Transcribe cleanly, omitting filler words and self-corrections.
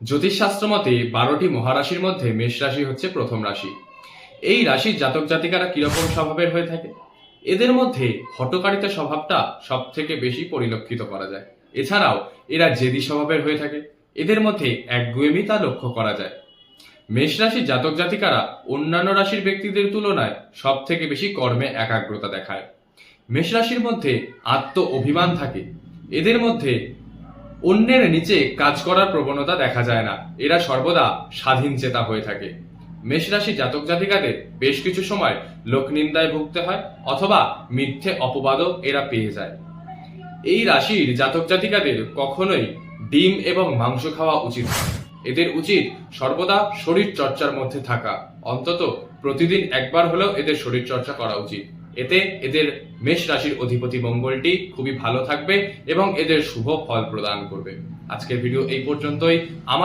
জ্যোতিষশাস্ত্র মতে 12টি মহারাশির মধ্যে মেষ রাশি হচ্ছে প্রথম রাশি। এই রাশির জাতক জাতিকারা কিরকম স্বভাবের হয়ে থাকে? এদের মধ্যে হঠকারিতা স্বভাবটা সব থেকে বেশি পরিলক্ষিত করা যায়। এছাড়াও এরা জেদি স্বভাবের হয়ে থাকে। এদের মধ্যে একগুঁয়েমিতা লক্ষ্য করা যায়। মেষ রাশির জাতক জাতিকারা অন্যান্য রাশির ব্যক্তিদের তুলনায় সব থেকে বেশি কর্মে একাগ্রতা দেখায়। মেষ রাশির মধ্যে আত্ম অভিমান থাকে। এদের মধ্যে অন্যের নিচে কাজ করার প্রবণতা দেখা যায় না। এরা সর্বদা স্বাধীন চেতা হয়ে থাকে। মেষ রাশি জাতক জাতিকাদের বেশ কিছু সময় লোকনিন্দায় ভুগতে হয় অথবা মিথ্যে অপবাদও এরা পেয়ে যায়। এই রাশির জাতক জাতিকাদের কখনোই ডিম এবং মাংস খাওয়া উচিত নয়। এদের উচিত সর্বদা শরীর চর্চার মধ্যে থাকা। অন্তত প্রতিদিন একবার হলেও এদের শরীর চর্চা করা উচিত। এতে এদের মেষ রাশির অধিপতি মঙ্গলটি খুবই ভালো থাকবে এবং এদের শুভ ফল প্রদান করবে। আজকের ভিডিও এই পর্যন্তই। আমার